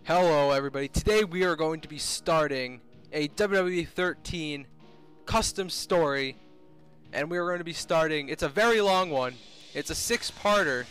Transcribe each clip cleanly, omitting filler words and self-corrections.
Hello everybody, today we are going to be starting a WWE 13 custom story, and we are going to be starting, it's a very long one, it's a 6-parter,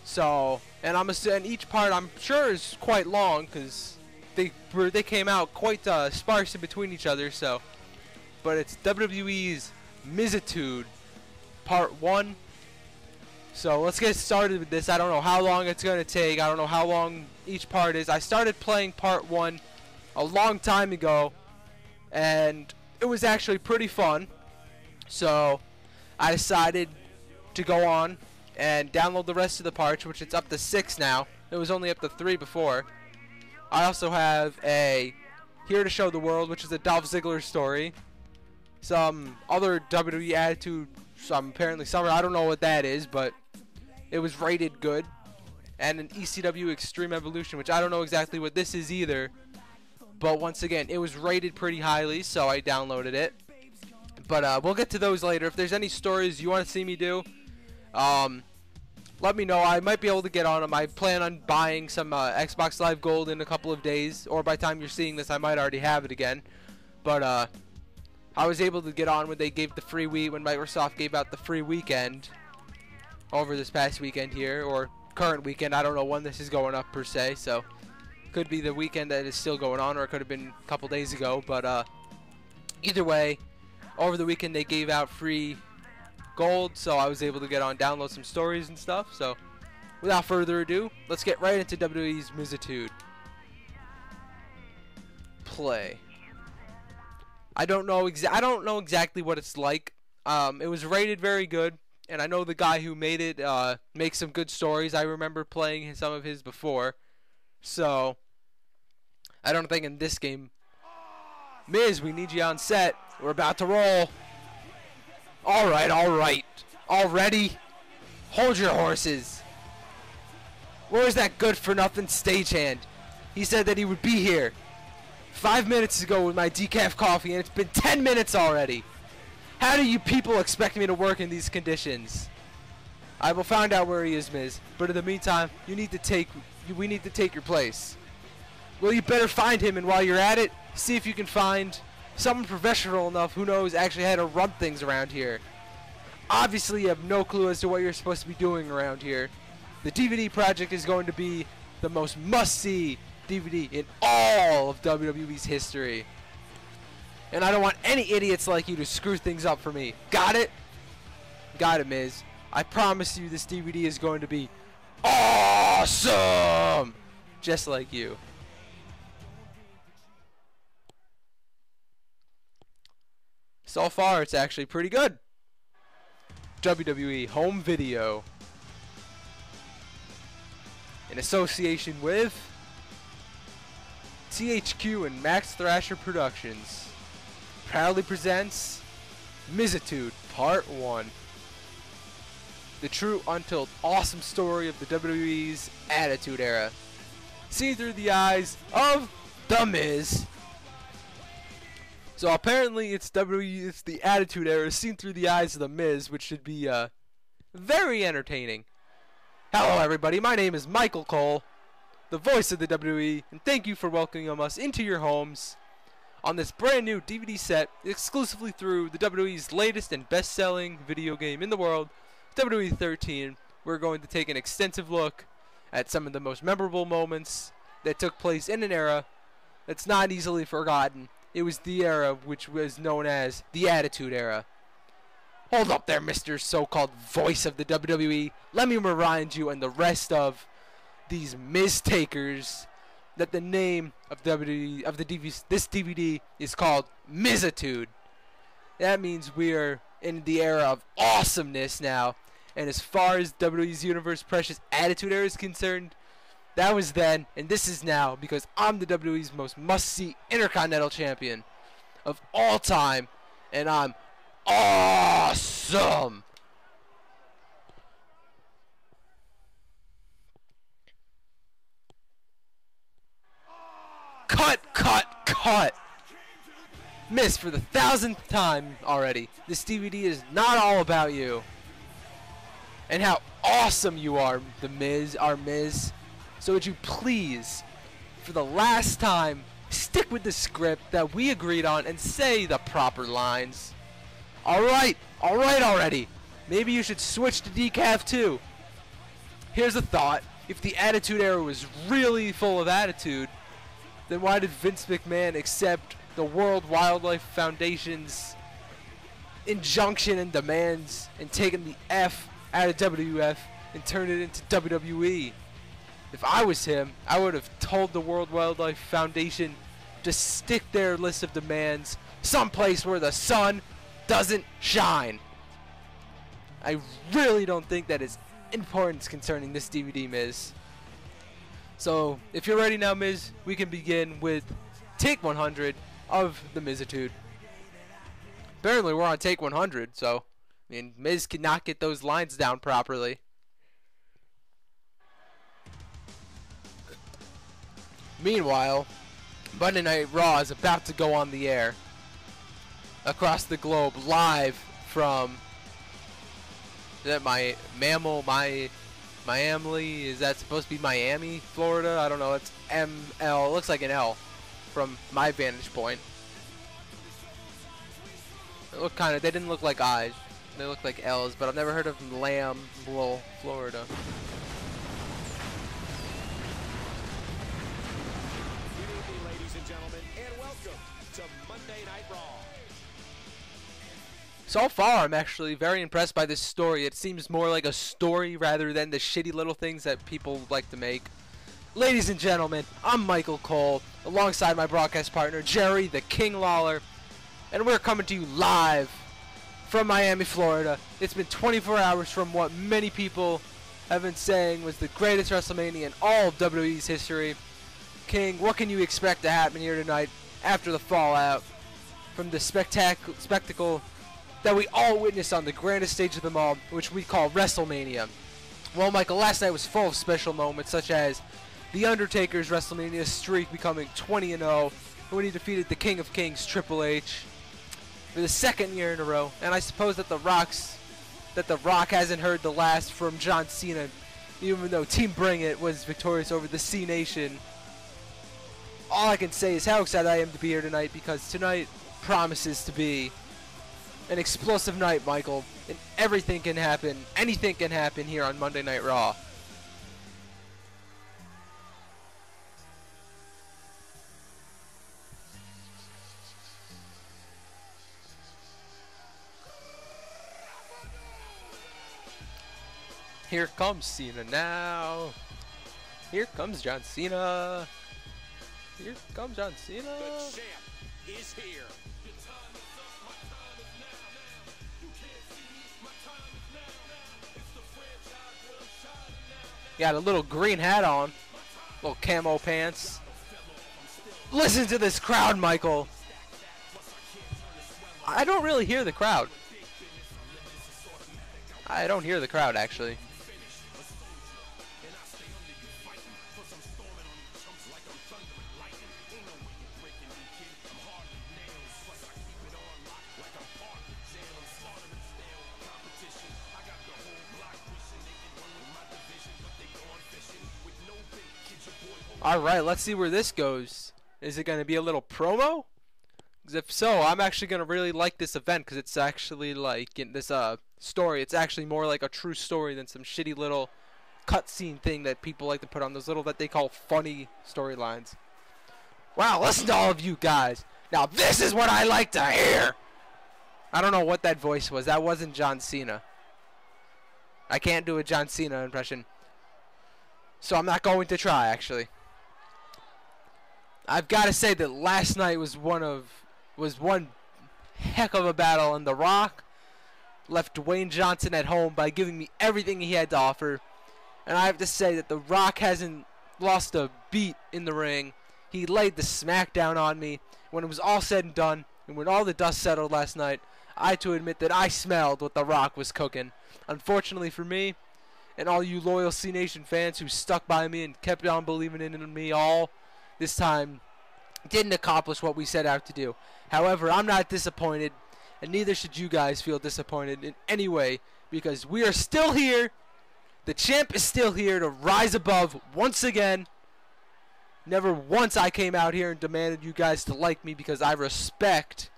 so, and each part I'm sure is quite long, because they came out quite sparse in between each other, so, but it's WWE's Miz-itude Part 1. So let's get started with this. I don't know how long it's going to take. I don't know how long each part is. I started playing Part 1 a long time ago, and it was actually pretty fun. So I decided to go on and download the rest of the parts, which it's up to 6 now. It was only up to 3 before. I also have a Here to Show the World, which is a Dolph Ziggler story. Some other WWE Attitude, apparently summer. I don't know what that is, but it was rated good. And an ECW Extreme Evolution, which I don't know exactly what this is either. But once again, it was rated pretty highly, so I downloaded it. But we'll get to those later. If there's any stories you want to see me do, let me know. I might be able to get on them. I plan on buying some Xbox Live Gold in a couple of days. Or by the time you're seeing this, I might already have it again. But I was able to get on when they gave the free week, when Microsoft gave out the free weekend over this past weekend here, or current weekend. I don't know when this is going up per se, so could be the weekend that is still going on, or it could have been a couple days ago. But either way, over the weekend they gave out free gold, so I was able to get on, download some stories and stuff. So without further ado, let's get right into WWE's Miz-itude. Play. I don't know exactly what it's like. It was rated very good, and I know the guy who made it makes some good stories. I remember playing some of his before, so I don't think in this game. Miz, we need you on set. We're about to roll. All right, already. Hold your horses. Where's that good-for-nothing stagehand? He said that he would be here 5 minutes ago with my decaf coffee, and it's been 10 minutes already. How do you people expect me to work in these conditions? I will find out where he is, Miz. But in the meantime, we need to take your place. Well, you better find him, and while you're at it, see if you can find someone professional enough who knows actually how to run things around here. Obviously, you have no clue as to what you're supposed to be doing around here. The DVD project is going to be the most must-see DVD in all of WWE's history. And I don't want any idiots like you to screw things up for me. Got it? Got it, Miz. I promise you this DVD is going to be awesome! Just like you. So far, it's actually pretty good. WWE Home Video. In association with THQ and Max Thrasher Productions proudly presents Miz-itude Part 1. The true, untold, awesome story of the WWE's Attitude Era, seen through the eyes of The Miz. So apparently it's the Attitude Era seen through the eyes of The Miz, which should be very entertaining. Hello everybody, my name is Michael Cole, the voice of the WWE, and thank you for welcoming us into your homes on this brand new DVD set exclusively through the WWE's latest and best-selling video game in the world, WWE 13. We're going to take an extensive look at some of the most memorable moments that took place in an era that's not easily forgotten. It was the era which was known as the Attitude Era. Hold up there, Mr. so-called voice of the WWE. Let me remind you and the rest of these Miz-takers that the name of this DVD is called Miz-itude. That means we're in the era of awesomeness now. And as far as WWE's Universe Precious Attitude Era is concerned, that was then and this is now, because I'm the WWE's most must-see Intercontinental Champion of all time, and I'm awesome. Cut! Miz, for the 1000th time already, this DVD is not all about you and how awesome you are, our Miz. So would you please, for the last time, stick with the script that we agreed on and say the proper lines? Alright already. Maybe you should switch to decaf too. Here's a thought. If the Attitude Era was really full of attitude, then why did Vince McMahon accept the World Wildlife Foundation's injunction and demands and taking the F out of WWF and turn it into WWE? If I was him, I would have told the World Wildlife Foundation to stick their list of demands someplace where the sun doesn't shine. I really don't think that is importance concerning this DVD, Miz. So, if you're ready now, Miz, we can begin with take 100 of the Miz-itude. Apparently, we're on take 100, so, I mean, Miz cannot get those lines down properly. Meanwhile, Monday Night Raw is about to go on the air across the globe, live from, is that Miami? Is that supposed to be Miami, Florida? I don't know. It's ML. It looks like an L from my vantage point. It looked kind of. They didn't look like I's. They looked like L's. But I've never heard of Lambeau, Florida. Good evening, ladies and gentlemen, and welcome to Monday Night Raw. So far, I'm actually very impressed by this story. It seems more like a story rather than the shitty little things that people like to make. Ladies and gentlemen, I'm Michael Cole, alongside my broadcast partner, Jerry the King Lawler, and we're coming to you live from Miami, Florida. It's been 24 hours from what many people have been saying was the greatest WrestleMania in all of WWE's history. King, what can you expect to happen here tonight after the fallout from the spectacle that we all witnessed on the grandest stage of them all, which we call WrestleMania? Well, Michael, last night was full of special moments, such as The Undertaker's WrestleMania streak becoming 20-0 when he defeated the King of Kings, Triple H, for the second year in a row. And I suppose that The Rock hasn't heard the last from John Cena, even though Team Bring It was victorious over the C Nation. All I can say is how excited I am to be here tonight, because tonight promises to be an explosive night, Michael, and everything can happen, anything can happen here on Monday Night Raw. Here comes Cena now. Here comes John Cena. Here comes John Cena. The champ is here. Got a little green hat on, little camo pants. Listen to this crowd, Michael. I don't really hear the crowd. I don't hear the crowd, actually. Alright, let's see where this goes. Is it going to be a little promo? Because if so, I'm actually going to really like this event, because it's actually like, in this story, it's actually more like a true story than some shitty little cutscene thing that people like to put on those little, that they call funny storylines. Wow, listen to all of you guys. Now this is what I like to hear. I don't know what that voice was. That wasn't John Cena. I can't do a John Cena impression, so I'm not going to try, actually. I've got to say that last night was one heck of a battle, and The Rock left Dwayne Johnson at home by giving me everything he had to offer. And I have to say that The Rock hasn't lost a beat in the ring. He laid the smackdown on me when it was all said and done, and when all the dust settled last night. I had to admit that I smelled what The Rock was cooking. Unfortunately for me, and all you loyal C Nation fans who stuck by me and kept on believing in me all this time, didn't accomplish what we set out to do. However, I'm not disappointed, and neither should you guys feel disappointed in any way, because we are still here The champ is still here to rise above once again. Never once I came out here and demanded you guys to like me because I respect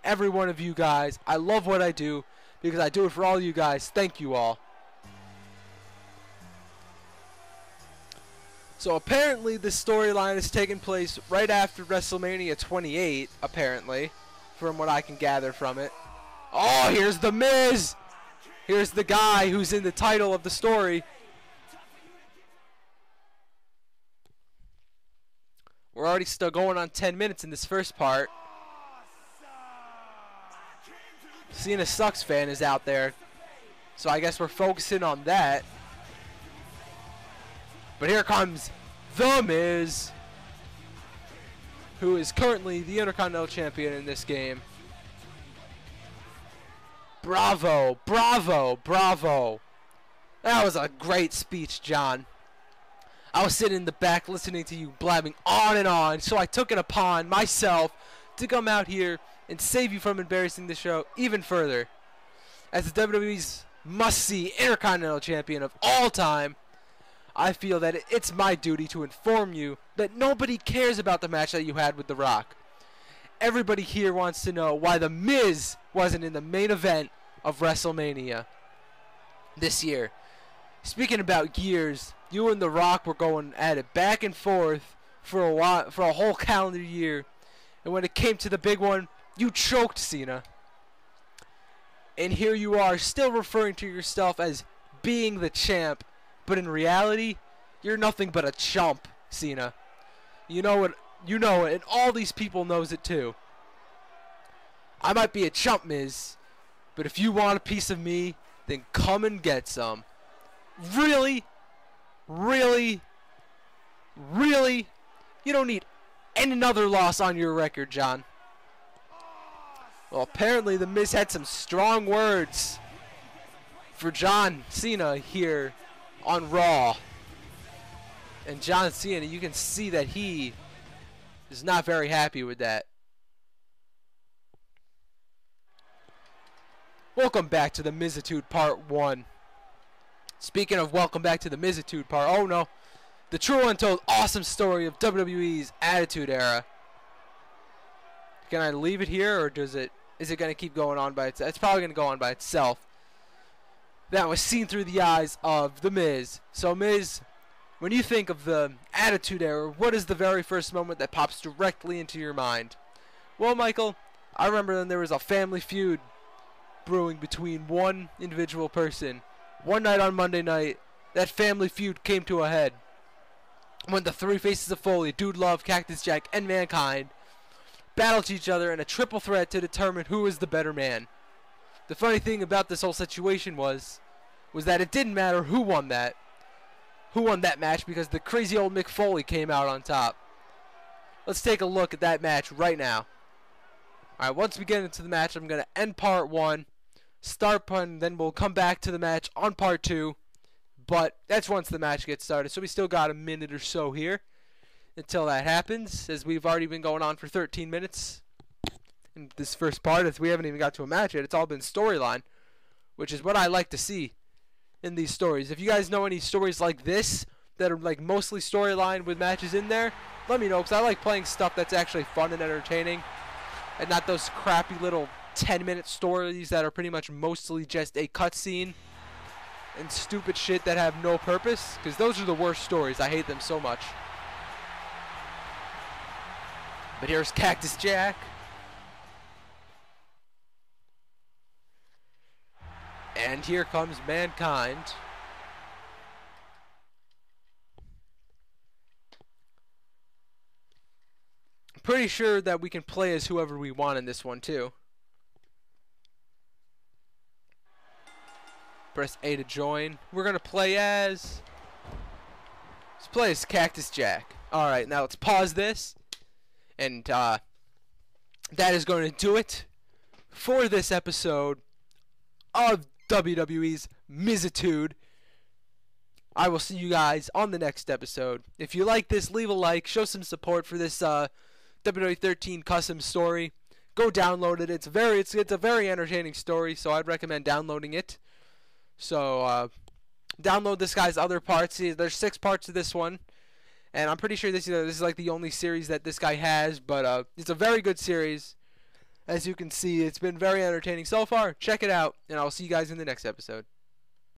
every one of you guys. I love what I do because I do it for all you guys. Thank you all. So apparently this storyline is taking place right after WrestleMania 28, apparently, from what I can gather from it. Oh, here's The Miz! Here's the guy who's in the title of the story. We're already still going on 10 minutes in this first part. Cena Sucks fan is out there. So I guess we're focusing on that. But here comes The Miz, who is currently the Intercontinental Champion in this game. Bravo, bravo, bravo. That was a great speech, John. I was sitting in the back listening to you blabbing on and on, so I took it upon myself to come out here and save you from embarrassing the show even further. As the WWE's must-see Intercontinental Champion of all time, I feel that it's my duty to inform you that nobody cares about the match that you had with The Rock. Everybody here wants to know why The Miz wasn't in the main event of WrestleMania this year. Speaking about years, you and The Rock were going at it back and forth for a whole calendar year. And when it came to the big one, you choked Cena. And here you are still referring to yourself as being the champ. But in reality, you're nothing but a chump, Cena. You know it, and all these people knows it too. I might be a chump, Miz, but if you want a piece of me, then come and get some. Really? Really? Really? You don't need another loss on your record, John. Well, apparently the Miz had some strong words for John Cena here on Raw. And John Cena, you can see that he is not very happy with that. Welcome back to the Miz-itude Part 1. Speaking of welcome back to the Miz-itude Part, oh no, the true untold awesome story of WWE's Attitude Era. Can I leave it here, or is it going to keep going on by itself? It's probably going to go on by itself. That was seen through the eyes of The Miz. So Miz, when you think of the Attitude Era, what is the very first moment that pops directly into your mind? Well, Michael, I remember then there was a family feud brewing between one individual person. One night on Monday night, that family feud came to a head when the three faces of Foley, Dude Love, Cactus Jack, and Mankind battled each other in a triple threat to determine who was the better man. The funny thing about this whole situation was that it didn't matter who won that match, because the crazy old Mick Foley came out on top. Let's take a look at that match right now. Alright, once we get into the match, I'm going to end Part 1, start part, and then we'll come back to the match on Part 2. But that's once the match gets started, so we still got a minute or so here until that happens, as we've already been going on for 13 minutes in this first part, as we haven't even got to a match yet. It's all been storyline, which is what I like to see in these stories. If you guys know any stories like this that are like mostly storyline with matches in there, let me know, because I like playing stuff that's actually fun and entertaining, and not those crappy little 10-minute stories that are pretty much mostly just a cutscene and stupid shit that have no purpose, because those are the worst stories. I hate them so much. But here's Cactus Jack. And here comes Mankind. I'm pretty sure that we can play as whoever we want in this one too. Press A to join. We're going to play as... Let's play as Cactus Jack. Alright, now let's pause this. And that is going to do it for this episode of WWE's Miz-itude. I will see you guys on the next episode. If you like this, leave a like. Show some support for this WWE'13 custom story. Go download it. It's a very entertaining story, so I'd recommend downloading it. So download this guy's other parts. There's 6 parts to this one, and I'm pretty sure this is like the only series that this guy has. But it's a very good series. As you can see, it's been very entertaining so far. Check it out, and I'll see you guys in the next episode.